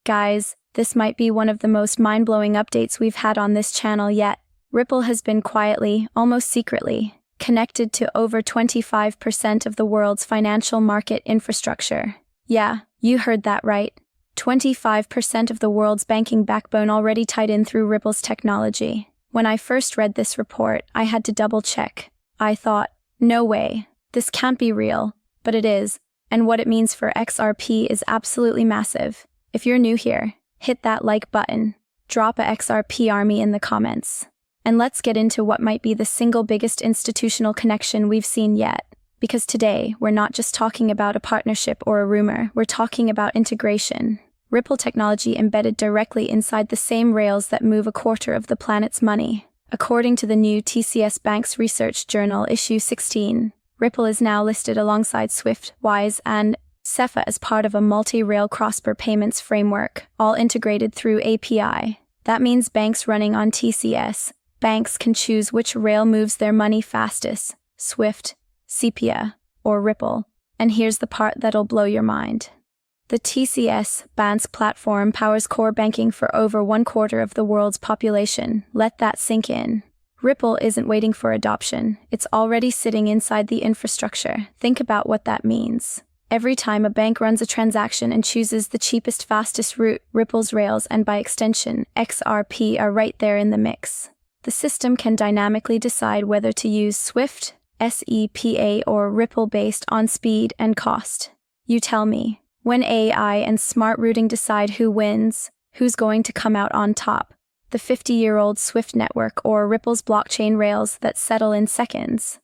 Guys, this might be one of the most mind-blowing updates we've had on this channel yet. Ripple has been quietly, almost secretly, connected to over 25% of the world's financial market infrastructure. Yeah, you heard that right. 25% of the world's banking backbone already tied in through Ripple's technology. When I first read this report, I had to double-check. I thought, no way, this can't be real, but it is, and what it means for XRP is absolutely massive. If you're new here, hit that like button, drop a XRP army in the comments, and let's get into what might be the single biggest institutional connection we've seen yet. Because today, we're not just talking about a partnership or a rumor, we're talking about integration. Ripple technology embedded directly inside the same rails that move a quarter of the planet's money. According to the new TCS Bank's research journal issue 16, Ripple is now listed alongside Swift, Wise, and SEPA as part of a multi-rail cross-border payments framework, all integrated through API. That means banks running on TCS. Banks can choose which rail moves their money fastest, Swift, SEPA, or Ripple. And here's the part that'll blow your mind. The TCS Bank's platform powers core banking for over 1/4 of the world's population. Let that sink in. Ripple isn't waiting for adoption. It's already sitting inside the infrastructure. Think about what that means. Every time a bank runs a transaction and chooses the cheapest, fastest route, Ripple's rails and by extension, XRP are right there in the mix. The system can dynamically decide whether to use Swift, SEPA, or Ripple based on speed and cost. You tell me, when AI and smart routing decide who wins, who's going to come out on top? The 50-year-old Swift network or Ripple's blockchain rails that settle in seconds?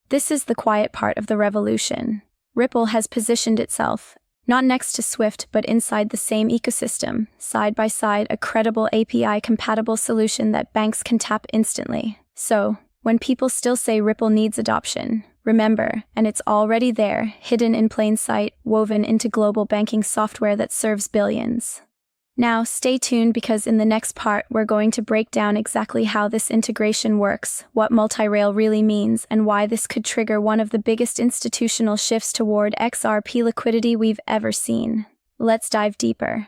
This is the quiet part of the revolution. Ripple has positioned itself, not next to Swift but inside the same ecosystem, side by side, a credible API-compatible solution that banks can tap instantly. So, when people still say Ripple needs adoption, remember, and it's already there, hidden in plain sight, woven into global banking software that serves billions. Now, stay tuned because in the next part, we're going to break down exactly how this integration works, what multi-rail really means, and why this could trigger one of the biggest institutional shifts toward XRP liquidity we've ever seen. Let's dive deeper.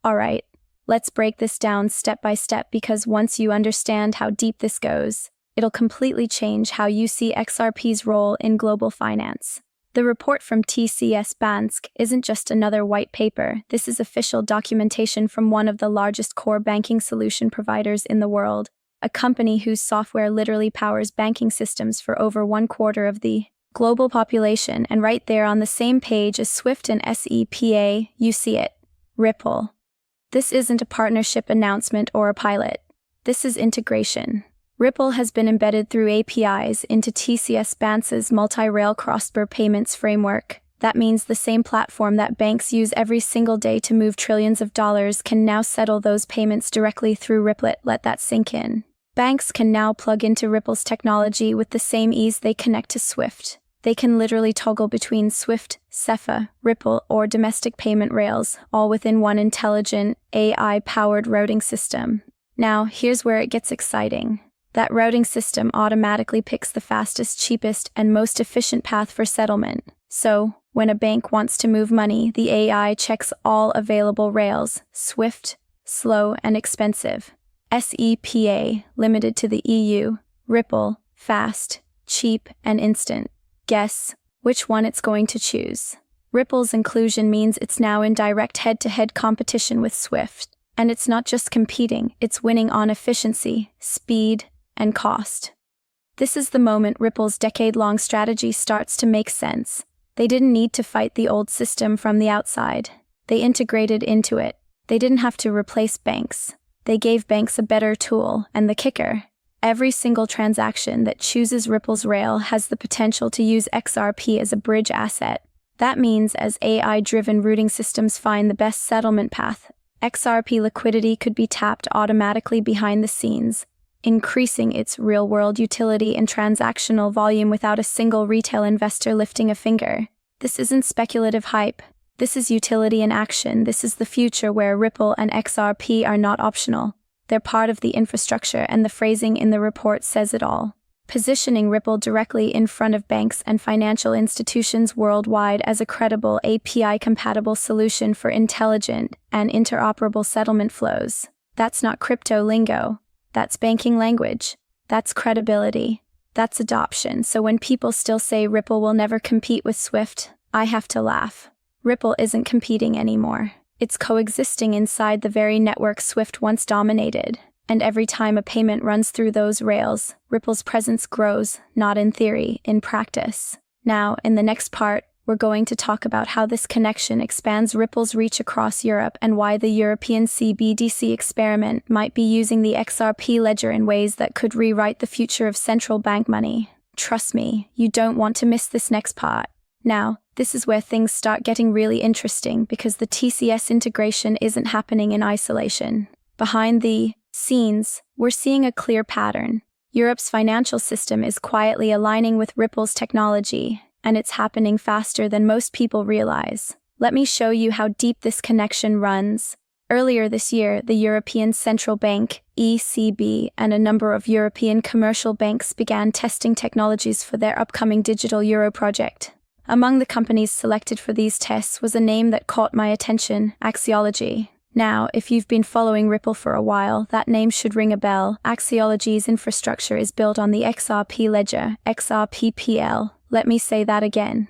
Alright, let's break this down step by step because once you understand how deep this goes, it'll completely change how you see XRP's role in global finance. The report from TCS Bank isn't just another white paper. This is official documentation from one of the largest core banking solution providers in the world, a company whose software literally powers banking systems for over 1/4 of the global population. And right there on the same page as Swift and SEPA, you see it, Ripple. This isn't a partnership announcement or a pilot. This is integration. Ripple has been embedded through APIs into TCS Bank's multi-rail cross-border payments framework. That means the same platform that banks use every single day to move trillions of dollars can now settle those payments directly through RippleNet. Let that sink in. Banks can now plug into Ripple's technology with the same ease they connect to Swift. They can literally toggle between Swift, SEPA, Ripple, or domestic payment rails, all within one intelligent, AI-powered routing system. Now, here's where it gets exciting. That routing system automatically picks the fastest, cheapest, and most efficient path for settlement. So, when a bank wants to move money, the AI checks all available rails, Swift, slow and expensive, SEPA, limited to the EU, Ripple, fast, cheap, and instant. Guess which one it's going to choose. Ripple's inclusion means it's now in direct head-to-head competition with Swift. And it's not just competing, it's winning on efficiency, speed, and cost. This is the moment Ripple's decade-long strategy starts to make sense. They didn't need to fight the old system from the outside. They integrated into it. They didn't have to replace banks. They gave banks a better tool, and the kicker, every single transaction that chooses Ripple's rail has the potential to use XRP as a bridge asset. That means as AI-driven routing systems find the best settlement path, XRP liquidity could be tapped automatically behind the scenes, increasing its real-world utility and transactional volume without a single retail investor lifting a finger. This isn't speculative hype. This is utility in action. This is the future where Ripple and XRP are not optional. They're part of the infrastructure, and the phrasing in the report says it all. positioning Ripple directly in front of banks and financial institutions worldwide as a credible API-compatible solution for intelligent and interoperable settlement flows. That's not crypto lingo. That's banking language. That's credibility. That's adoption. So when people still say Ripple will never compete with Swift, I have to laugh. Ripple isn't competing anymore. It's coexisting inside the very network Swift once dominated. And every time a payment runs through those rails, Ripple's presence grows, not in theory, in practice. Now, in the next part, we're going to talk about how this connection expands Ripple's reach across Europe and why the European CBDC experiment might be using the XRP ledger in ways that could rewrite the future of central bank money. Trust me, you don't want to miss this next part. Now, this is where things start getting really interesting because the TCS integration isn't happening in isolation. Behind the scenes, we're seeing a clear pattern. Europe's financial system is quietly aligning with Ripple's technology, and it's happening faster than most people realize. Let me show you how deep this connection runs. Earlier this year, the European Central Bank, ECB, and a number of European commercial banks began testing technologies for their upcoming digital euro project. Among the companies selected for these tests was a name that caught my attention, Axiology. Now, if you've been following Ripple for a while, that name should ring a bell. Axiology's infrastructure is built on the XRP ledger, XRPPL. Let me say that again.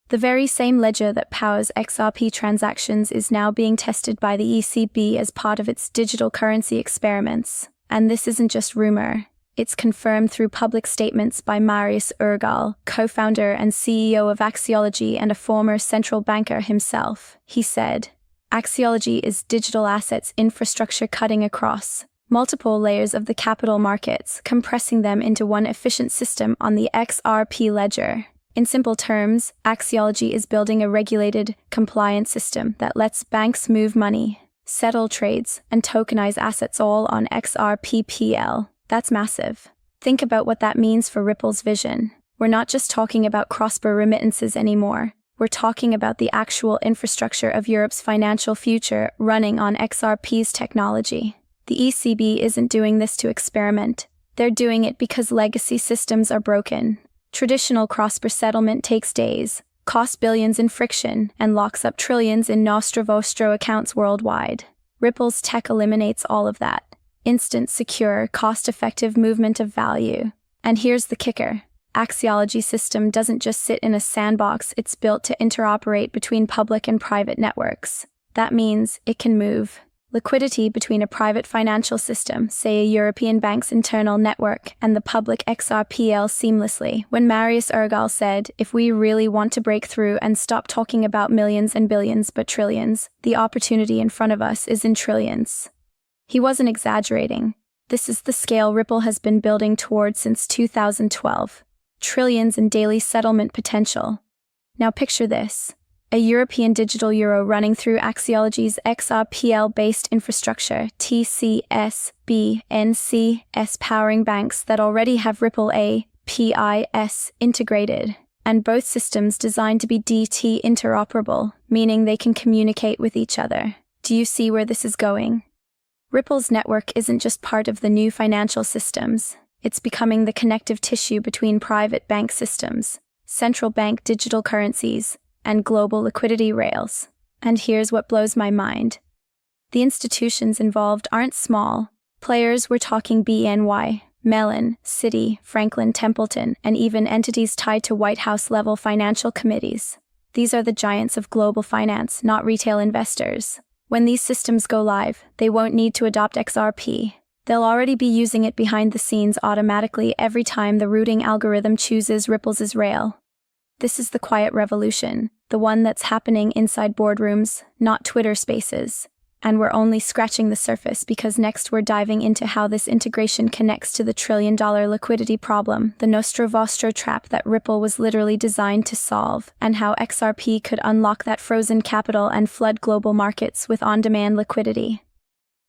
The very same ledger that powers XRP transactions is now being tested by the ECB as part of its digital currency experiments. And this isn't just rumor. It's confirmed through public statements by Marius Ergal, co-founder and CEO of Axiology and a former central banker himself. He said, Axiology is digital assets infrastructure cutting across multiple layers of the capital markets, compressing them into one efficient system on the XRP ledger. In simple terms, Axiology is building a regulated, compliant system that lets banks move money, settle trades, and tokenize assets all on XRPPL. That's massive. Think about what that means for Ripple's vision. We're not just talking about cross-border remittances anymore. We're talking about the actual infrastructure of Europe's financial future running on XRP's technology. The ECB isn't doing this to experiment. They're doing it because legacy systems are broken. Traditional cross-border settlement takes days, costs billions in friction, and locks up trillions in nostro vostro accounts worldwide. Ripple's tech eliminates all of that. Instant, secure, cost-effective movement of value. And here's the kicker. Axiology system doesn't just sit in a sandbox, it's built to interoperate between public and private networks. That means it can move liquidity between a private financial system, say a European bank's internal network, and the public XRPL seamlessly. When Marius Ergal said, if we really want to break through and stop talking about millions and billions but trillions, the opportunity in front of us is in trillions. He wasn't exaggerating. This is the scale Ripple has been building towards since 2012. Trillions in daily settlement potential. Now picture this. A European digital euro running through Axiology's XRPL-based infrastructure, TCS/BNCS, powering banks that already have Ripple APIs integrated, and both systems designed to be DT interoperable, meaning they can communicate with each other. Do you see where this is going? Ripple's network isn't just part of the new financial systems. It's becoming the connective tissue between private bank systems, central bank digital currencies, and global liquidity rails. And here's what blows my mind. The institutions involved aren't small. Players, we're talking BNY, Mellon, Citi, Franklin Templeton, and even entities tied to White House-level financial committees. These are the giants of global finance, not retail investors. When these systems go live, they won't need to adopt XRP. They'll already be using it behind the scenes automatically every time the routing algorithm chooses Ripple's rail. This is the quiet revolution, the one that's happening inside boardrooms, not Twitter spaces. And we're only scratching the surface because next we're diving into how this integration connects to the trillion-dollar liquidity problem, the nostro vostro trap that Ripple was literally designed to solve, and how XRP could unlock that frozen capital and flood global markets with on-demand liquidity.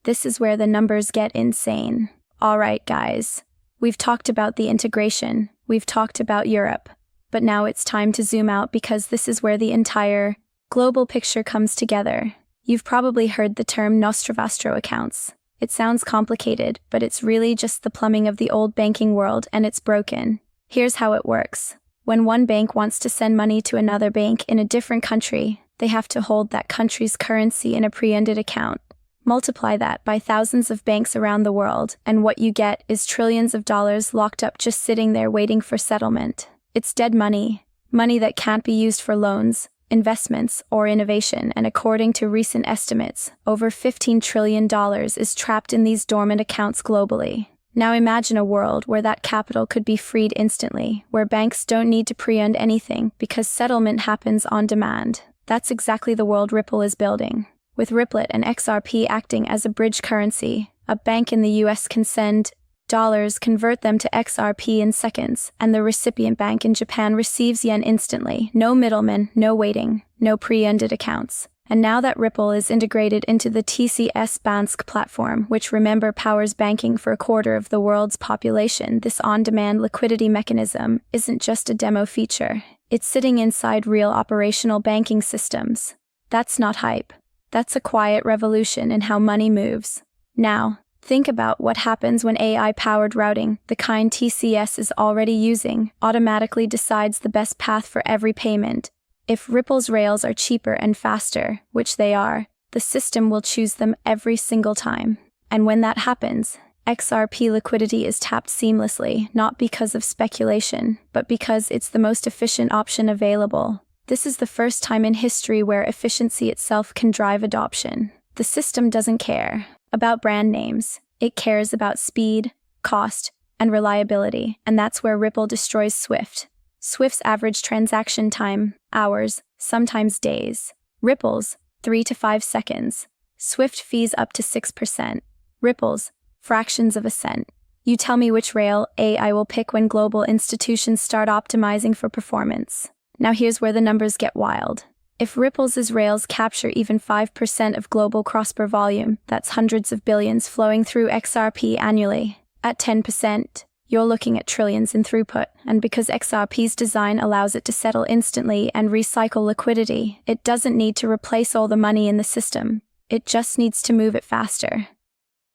This is where the numbers get insane. All right, guys. We've talked about the integration. We've talked about Europe. But now it's time to zoom out because this is where the entire global picture comes together. You've probably heard the term nostro vostro accounts. It sounds complicated, but it's really just the plumbing of the old banking world, and it's broken. Here's how it works. When one bank wants to send money to another bank in a different country, they have to hold that country's currency in a pre-ended account. Multiply that by thousands of banks around the world, and what you get is trillions of dollars locked up just sitting there waiting for settlement. It's dead money, money that can't be used for loans, investments, or innovation, and according to recent estimates, over $15 trillion is trapped in these dormant accounts globally. Now imagine a world where that capital could be freed instantly, where banks don't need to pre-end anything because settlement happens on demand. That's exactly the world Ripple is building. With RippleNet and XRP acting as a bridge currency, a bank in the US can send dollars, convert them to XRP in seconds, and the recipient bank in Japan receives yen instantly. No middlemen, no waiting, no pre-ended accounts. And now that Ripple is integrated into the TCS Bank platform, which remember powers banking for a quarter of the world's population, this on-demand liquidity mechanism isn't just a demo feature. It's sitting inside real operational banking systems. That's not hype. That's a quiet revolution in how money moves. Now, think about what happens when AI-powered routing, the kind TCS is already using, automatically decides the best path for every payment. If Ripple's rails are cheaper and faster, which they are, the system will choose them every single time. And when that happens, XRP liquidity is tapped seamlessly, not because of speculation, but because it's the most efficient option available. This is the first time in history where efficiency itself can drive adoption. The system doesn't care about brand names. It cares about speed, cost, and reliability, and that's where Ripple destroys Swift. Swift's average transaction time, hours, sometimes days. Ripple's, 3 to 5 seconds. Swift fees up to 6%. Ripple's, fractions of a cent. You tell me which rail AI will pick when global institutions start optimizing for performance. Now here's where the numbers get wild. If Ripple's rails capture even 5% of global cross-border volume, that's hundreds of billions flowing through XRP annually. At 10%, you're looking at trillions in throughput, and because XRP's design allows it to settle instantly and recycle liquidity, it doesn't need to replace all the money in the system. It just needs to move it faster.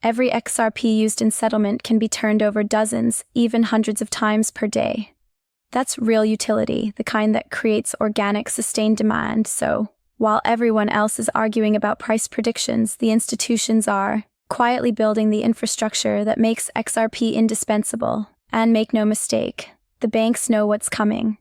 Every XRP used in settlement can be turned over dozens, even hundreds of times per day. That's real utility, the kind that creates organic, sustained demand. So, while everyone else is arguing about price predictions, the institutions are quietly building the infrastructure that makes XRP indispensable. And make no mistake, the banks know what's coming.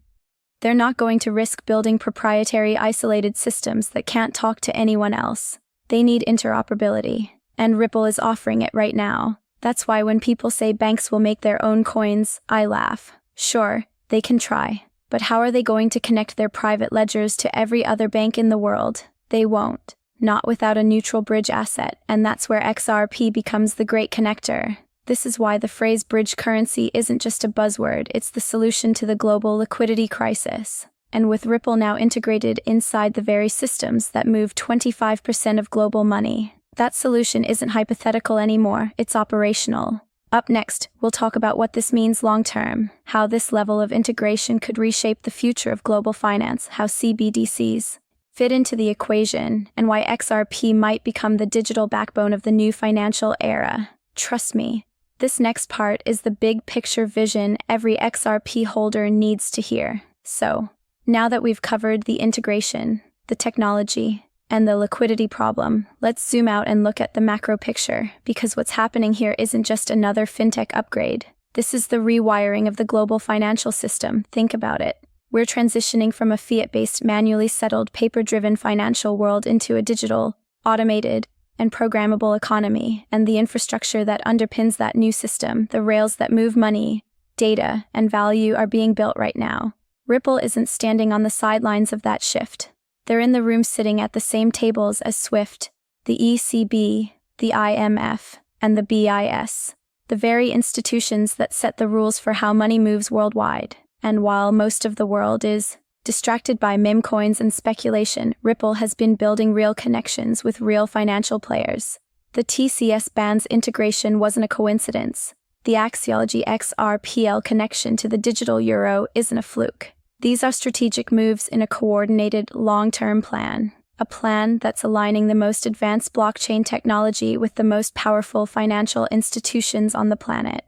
They're not going to risk building proprietary isolated systems that can't talk to anyone else. They need interoperability, and Ripple is offering it right now. That's why when people say banks will make their own coins, I laugh. Sure, they can try, but how are they going to connect their private ledgers to every other bank in the world? They won't. Not without a neutral bridge asset, and that's where XRP becomes the great connector. This is why the phrase bridge currency isn't just a buzzword, it's the solution to the global liquidity crisis. And with Ripple now integrated inside the very systems that move 25% of global money, that solution isn't hypothetical anymore, it's operational. Up next, we'll talk about what this means long-term, how this level of integration could reshape the future of global finance, how CBDCs fit into the equation, and why XRP might become the digital backbone of the new financial era. Trust me, this next part is the big picture vision every XRP holder needs to hear. So, now that we've covered the integration, the technology, and the liquidity problem, let's zoom out and look at the macro picture, because what's happening here isn't just another fintech upgrade. This is the rewiring of the global financial system. Think about it. We're transitioning from a fiat-based, manually settled, paper-driven financial world into a digital, automated, and programmable economy, and the infrastructure that underpins that new system, the rails that move money, data, and value are being built right now. Ripple isn't standing on the sidelines of that shift. They're in the room sitting at the same tables as SWIFT, the ECB, the IMF, and the BIS, the very institutions that set the rules for how money moves worldwide. And while most of the world is distracted by meme coins and speculation, Ripple has been building real connections with real financial players. The TCS Band's integration wasn't a coincidence. The Axiology XRPL connection to the digital euro isn't a fluke. These are strategic moves in a coordinated, long-term plan. a plan that's aligning the most advanced blockchain technology with the most powerful financial institutions on the planet.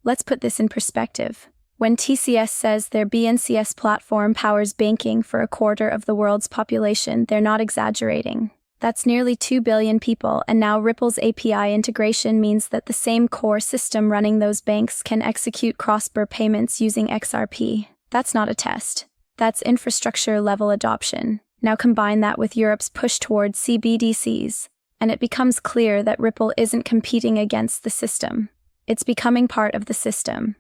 Let's put this in perspective. When TCS says their BNCS platform powers banking for a quarter of the world's population, they're not exaggerating. That's nearly 2 billion people, and now Ripple's API integration means that the same core system running those banks can execute cross-border payments using XRP. That's not a test. That's infrastructure-level adoption. Now combine that with Europe's push towards CBDCs, and it becomes clear that Ripple isn't competing against the system. It's becoming part of the system.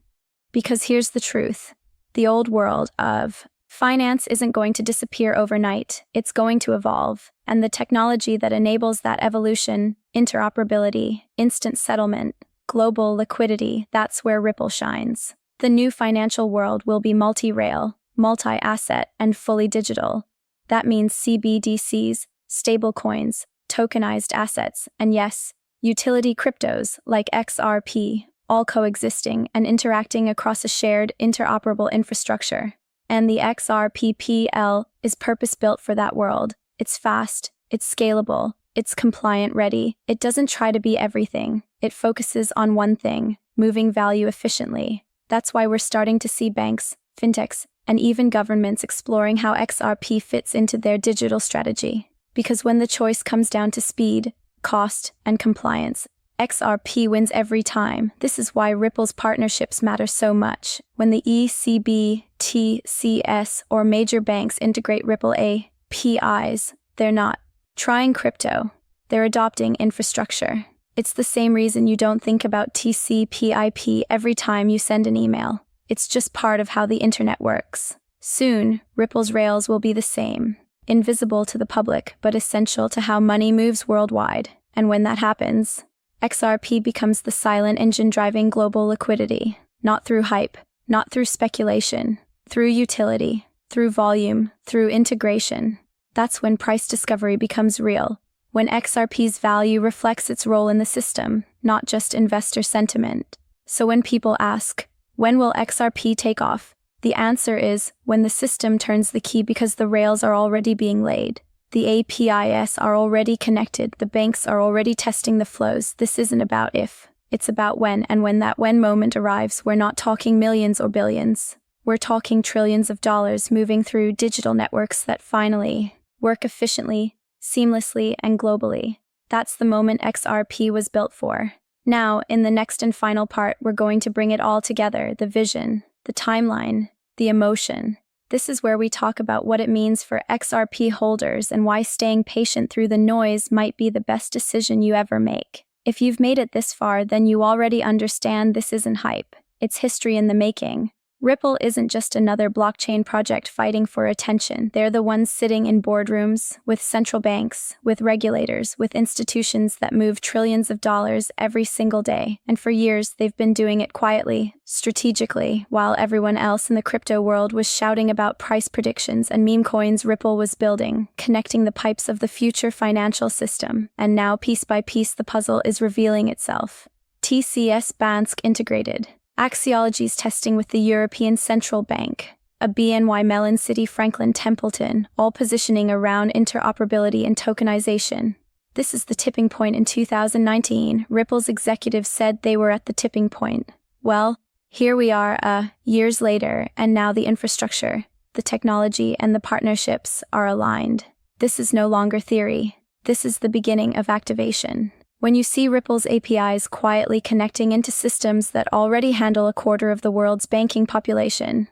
Because here's the truth. The old world of finance isn't going to disappear overnight. It's going to evolve, and the technology that enables that evolution, interoperability, instant settlement, global liquidity, that's where Ripple shines. The new financial world will be multi-rail, multi-asset, and fully digital. That means CBDCs, stablecoins, tokenized assets, and yes, utility cryptos like XRP, all coexisting and interacting across a shared, interoperable infrastructure. And the XRPPL is purpose-built for that world. It's fast, it's scalable, it's compliant-ready. It doesn't try to be everything. It focuses on one thing, moving value efficiently. That's why we're starting to see banks, fintechs, and even governments exploring how XRP fits into their digital strategy. Because when the choice comes down to speed, cost, and compliance, XRP wins every time. This is why Ripple's partnerships matter so much. When the ECB, TCS, or major banks integrate Ripple APIs, they're not trying crypto. They're adopting infrastructure. It's the same reason you don't think about TCP/IP every time you send an email. It's just part of how the internet works. Soon, Ripple's rails will be the same. Invisible to the public, but essential to how money moves worldwide. And when that happens, XRP becomes the silent engine driving global liquidity, not through hype, not through speculation, through utility, through volume, through integration. That's when price discovery becomes real, when XRP's value reflects its role in the system, not just investor sentiment. So when people ask, when will XRP take off? The answer is, when the system turns the key, because the rails are already being laid. The APIs are already connected, the banks are already testing the flows. This isn't about if, it's about when, and when that when moment arrives, we're not talking millions or billions. We're talking trillions of dollars moving through digital networks that finally work efficiently, seamlessly, and globally. That's the moment XRP was built for. Now, in the next and final part, we're going to bring it all together, the vision, the timeline, the emotion. This is where we talk about what it means for XRP holders and why staying patient through the noise might be the best decision you ever make. If you've made it this far, then you already understand this isn't hype. It's history in the making. Ripple isn't just another blockchain project fighting for attention. They're the ones sitting in boardrooms, with central banks, with regulators, with institutions that move trillions of dollars every single day. And for years, they've been doing it quietly, strategically, while everyone else in the crypto world was shouting about price predictions and meme coins. Ripple was building, connecting the pipes of the future financial system. And now, piece by piece, the puzzle is revealing itself. TCS Bank integrated. Axiology's testing with the European Central Bank, a BNY Mellon City Franklin Templeton, all positioning around interoperability and tokenization. This is the tipping point in 2019. Ripple's executives said they were at the tipping point. Well, here we are, years later, and now the infrastructure, the technology, and the partnerships are aligned. This is no longer theory. This is the beginning of activation. When you see Ripple's APIs quietly connecting into systems that already handle a quarter of the world's banking population,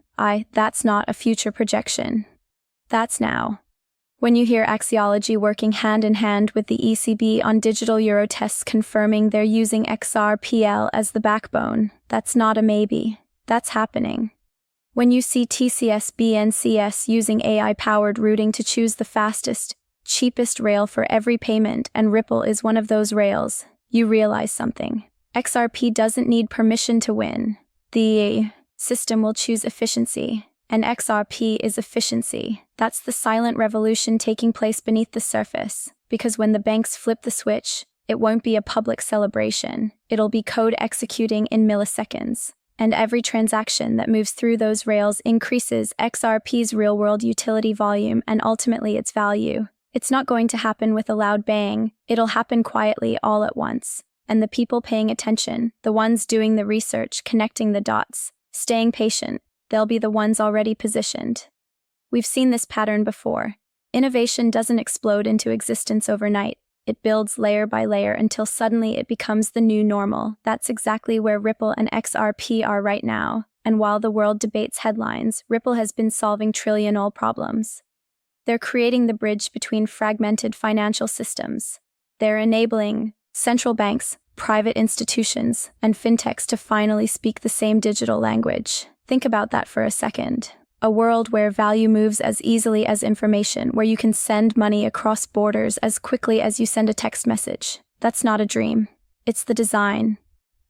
that's not a future projection. That's now. When you hear Axiology working hand in hand with the ECB on digital euro tests confirming they're using XRPL as the backbone, that's not a maybe. That's happening. When you see TCS BNCS using AI-powered routing to choose the fastest, cheapest rail for every payment, and Ripple is one of those rails, you realize something. XRP doesn't need permission to win. The system will choose efficiency, and XRP is efficiency. That's the silent revolution taking place beneath the surface, because when the banks flip the switch, it won't be a public celebration. It'll be code executing in milliseconds. And every transaction that moves through those rails increases XRP's real-world utility volume and ultimately its value. It's not going to happen with a loud bang, it'll happen quietly all at once. And the people paying attention, the ones doing the research, connecting the dots, staying patient, they'll be the ones already positioned. We've seen this pattern before. Innovation doesn't explode into existence overnight. It builds layer by layer until suddenly it becomes the new normal. That's exactly where Ripple and XRP are right now. And while the world debates headlines, Ripple has been solving trillion-dollar problems. They're creating the bridge between fragmented financial systems. They're enabling central banks, private institutions, and fintechs to finally speak the same digital language. Think about that for a second. A world where value moves as easily as information, where you can send money across borders as quickly as you send a text message. That's not a dream. It's the design.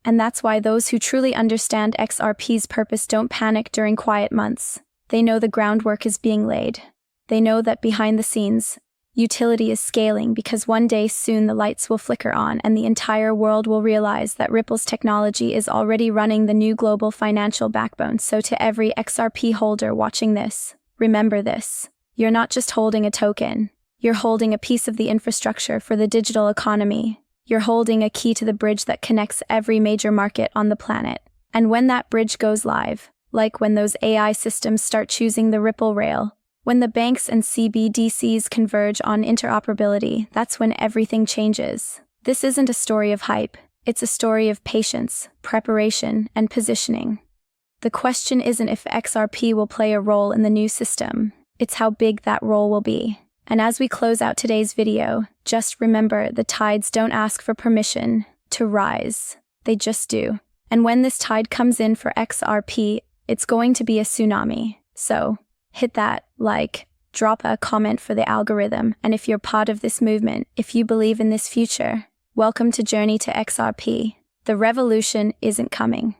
And that's why those who truly understand XRP's purpose don't panic during quiet months. They know the groundwork is being laid. They know that behind the scenes, utility is scaling because one day soon the lights will flicker on and the entire world will realize that Ripple's technology is already running the new global financial backbone. So to every XRP holder watching this, remember this. You're not just holding a token. You're holding a piece of the infrastructure for the digital economy. You're holding a key to the bridge that connects every major market on the planet. And when that bridge goes live, like when those AI systems start choosing the Ripple rail, when the banks and CBDCs converge on interoperability, that's when everything changes. This isn't a story of hype. It's a story of patience, preparation, and positioning. The question isn't if XRP will play a role in the new system. It's how big that role will be. And as we close out today's video, just remember the tides don't ask for permission to rise. They just do. And when this tide comes in for XRP, it's going to be a tsunami. So, hit that like, drop a comment for the algorithm, and if you're part of this movement, if you believe in this future, welcome to Journey to XRP. The revolution isn't coming.